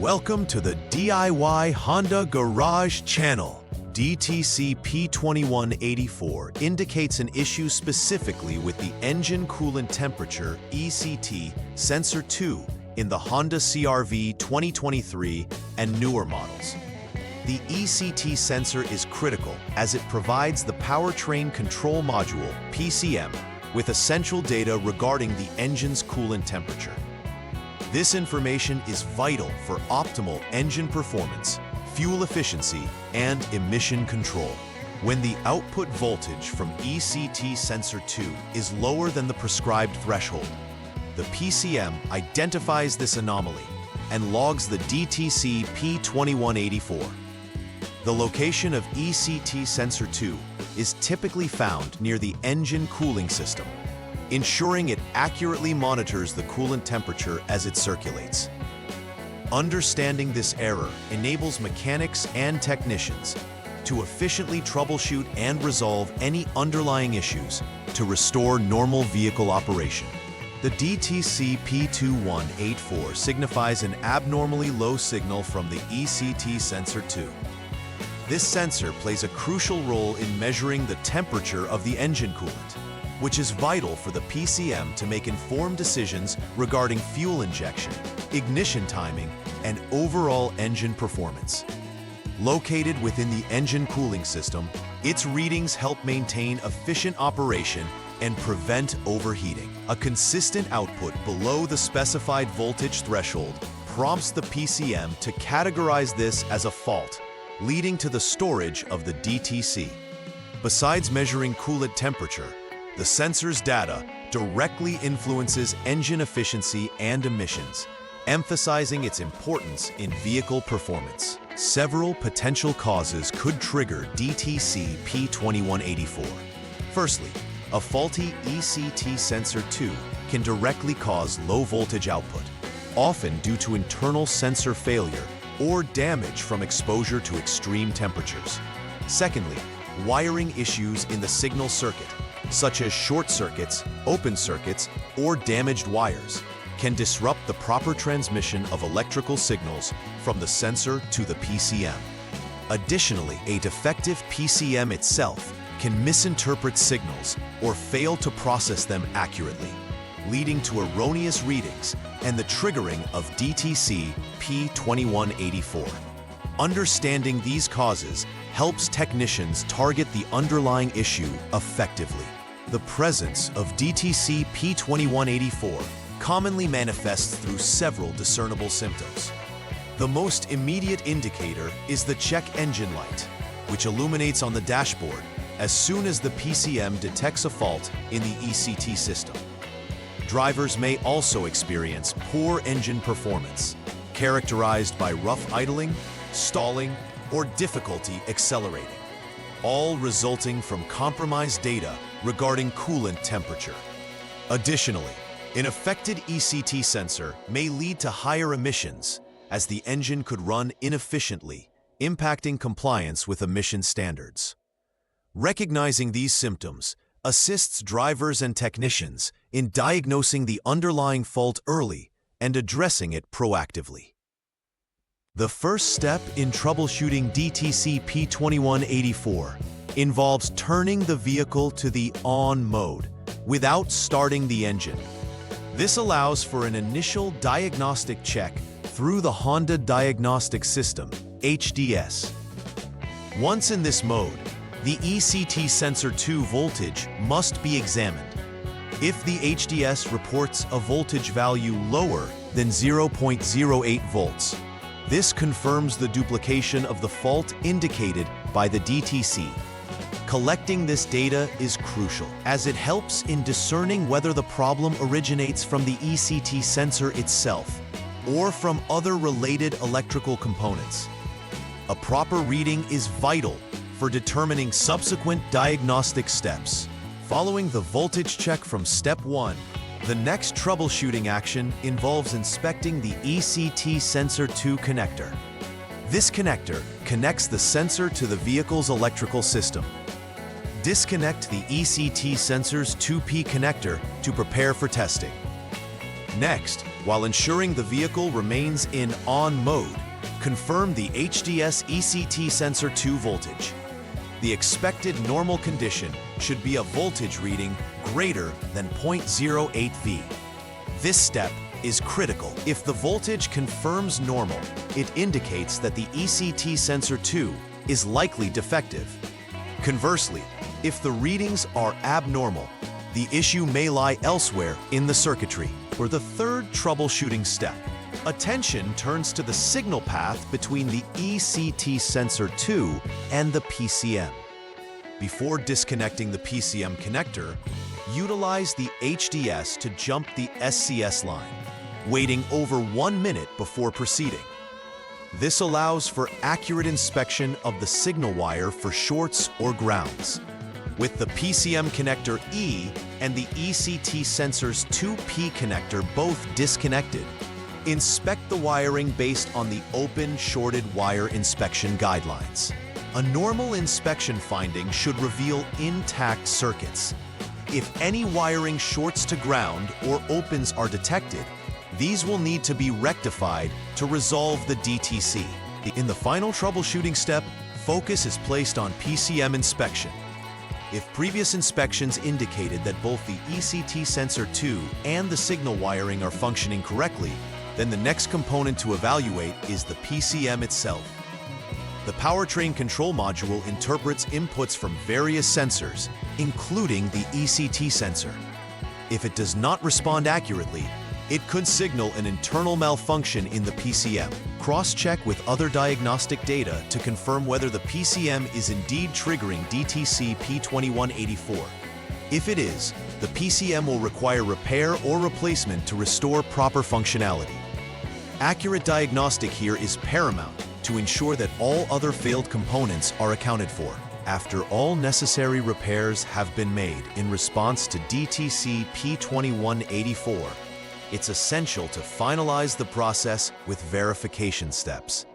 Welcome to the DIY Honda Garage channel. DTC P2184 indicates an issue specifically with the Engine Coolant Temperature ECT Sensor 2 in the Honda CR-V 2023 and newer models. The ECT sensor is critical as it provides the Powertrain Control Module (PCM) with essential data regarding the engine's coolant temperature. This information is vital for optimal engine performance, fuel efficiency, and emission control. When the output voltage from ECT Sensor 2 is lower than the prescribed threshold, the PCM identifies this anomaly and logs the DTC P2184. The location of ECT Sensor 2 is typically found near the engine cooling system, ensuring it accurately monitors the coolant temperature as it circulates. Understanding this error enables mechanics and technicians to efficiently troubleshoot and resolve any underlying issues to restore normal vehicle operation. The DTC P2184 signifies an abnormally low signal from the ECT Sensor 2. This sensor plays a crucial role in measuring the temperature of the engine coolant, which is vital for the PCM to make informed decisions regarding fuel injection, ignition timing, and overall engine performance. Located within the engine cooling system, its readings help maintain efficient operation and prevent overheating. A consistent output below the specified voltage threshold prompts the PCM to categorize this as a fault, leading to the storage of the DTC. Besides measuring coolant temperature, the sensor's data directly influences engine efficiency and emissions, emphasizing its importance in vehicle performance. Several potential causes could trigger DTC P2184. Firstly, a faulty ECT Sensor 2 can directly cause low voltage output, often due to internal sensor failure or damage from exposure to extreme temperatures. Secondly, wiring issues in the signal circuit, such as short circuits, open circuits, or damaged wires, can disrupt the proper transmission of electrical signals from the sensor to the PCM. Additionally, a defective PCM itself can misinterpret signals or fail to process them accurately, leading to erroneous readings and the triggering of DTC P2184. Understanding these causes helps technicians target the underlying issue effectively. The presence of DTC P2184 commonly manifests through several discernible symptoms. The most immediate indicator is the check engine light, which illuminates on the dashboard as soon as the PCM detects a fault in the ECT system. Drivers may also experience poor engine performance, characterized by rough idling, stalling, or difficulty accelerating, all resulting from compromised data regarding coolant temperature. Additionally, an affected ECT sensor may lead to higher emissions, as the engine could run inefficiently, impacting compliance with emission standards. Recognizing these symptoms assists drivers and technicians in diagnosing the underlying fault early and addressing it proactively. The first step in troubleshooting DTC P2184 involves turning the vehicle to the on mode without starting the engine. This allows for an initial diagnostic check through the Honda Diagnostic System, HDS. Once in this mode, the ECT Sensor 2 voltage must be examined. If the HDS reports a voltage value lower than 0.08 volts, this confirms the duplication of the fault indicated by the DTC. Collecting this data is crucial, as it helps in discerning whether the problem originates from the ECT sensor itself or from other related electrical components. A proper reading is vital for determining subsequent diagnostic steps. Following the voltage check from Step 1, the next troubleshooting action involves inspecting the ECT Sensor 2 connector. This connector connects the sensor to the vehicle's electrical system. Disconnect the ECT sensor's 2P connector to prepare for testing. Next, While ensuring the vehicle remains in on mode, confirm the HDS ECT sensor 2 voltage. The expected normal condition should be a voltage reading greater than 0.08 V. This step is critical. If the voltage confirms normal, it indicates that the ECT sensor 2 is likely defective. Conversely, if the readings are abnormal, the issue may lie elsewhere in the circuitry. For the third troubleshooting step, attention turns to the signal path between the ECT sensor 2 and the PCM. Before disconnecting the PCM connector, utilize the HDS to jump the SCS line, waiting over 1 minute before proceeding. This allows for accurate inspection of the signal wire for shorts or grounds. With the PCM connector E and the ECT sensor's 2P connector both disconnected, inspect the wiring based on the open shorted wire inspection guidelines. A normal inspection finding should reveal intact circuits. If any wiring shorts to ground or opens are detected, these will need to be rectified to resolve the DTC. In the final troubleshooting step, focus is placed on PCM inspection. If previous inspections indicated that both the ECT sensor 2 and the signal wiring are functioning correctly, then the next component to evaluate is the PCM itself. The powertrain control module interprets inputs from various sensors, including the ECT sensor. If it does not respond accurately, it could signal an internal malfunction in the PCM. Cross-check with other diagnostic data to confirm whether the PCM is indeed triggering DTC P2184. If it is, the PCM will require repair or replacement to restore proper functionality. Accurate diagnostic here is paramount to ensure that all other failed components are accounted for. After all necessary repairs have been made in response to DTC P2184, it's essential to finalize the process with verification steps.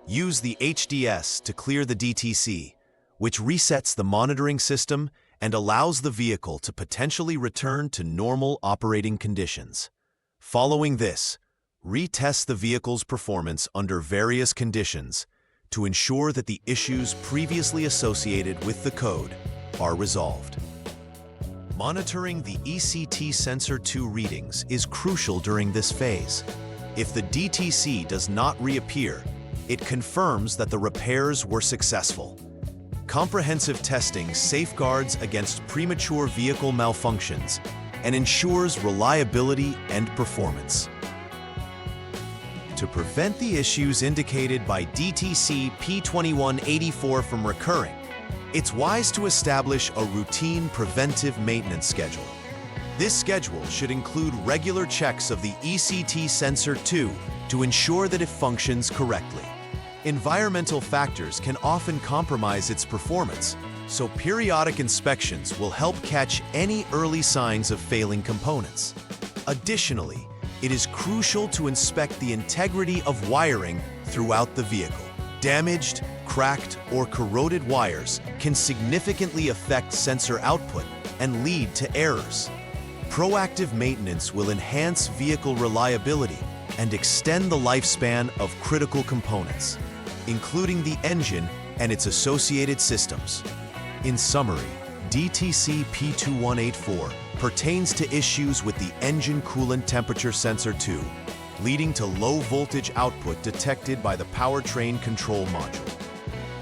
Use the HDS to clear the DTC, which resets the monitoring system and allows the vehicle to potentially return to normal operating conditions. Following this, retest the vehicle's performance under various conditions to ensure that the issues previously associated with the code are resolved. Monitoring the ECT sensor 2 readings is crucial during this phase. If the DTC does not reappear, it confirms that the repairs were successful. Comprehensive testing safeguards against premature vehicle malfunctions and ensures reliability and performance. To prevent the issues indicated by DTC P2184 from recurring, it's wise to establish a routine preventive maintenance schedule. This schedule should include regular checks of the ECT sensor 2 to ensure that it functions correctly. Environmental factors can often compromise its performance, so periodic inspections will help catch any early signs of failing components. Additionally, it is crucial to inspect the integrity of wiring throughout the vehicle. Damaged, cracked, or corroded wires can significantly affect sensor output and lead to errors. Proactive maintenance will enhance vehicle reliability and extend the lifespan of critical components, including the engine and its associated systems. In summary, DTC P2184 pertains to issues with the Engine Coolant Temperature Sensor 2, leading to low voltage output detected by the powertrain control module.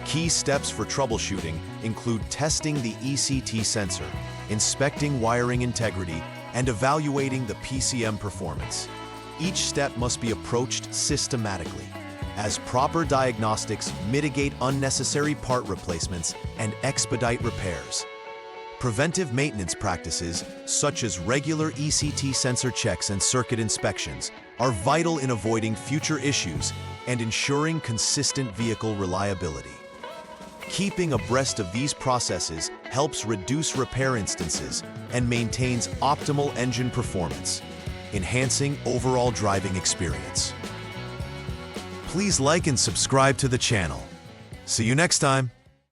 Key steps for troubleshooting include testing the ECT sensor, inspecting wiring integrity, and evaluating the PCM performance. Each step must be approached systematically, as proper diagnostics mitigate unnecessary part replacements and expedite repairs. Preventive maintenance practices, such as regular ECT sensor checks and circuit inspections, are vital in avoiding future issues and ensuring consistent vehicle reliability. Keeping abreast of these processes helps reduce repair instances and maintains optimal engine performance, enhancing overall driving experience. Please like and subscribe to the channel. See you next time.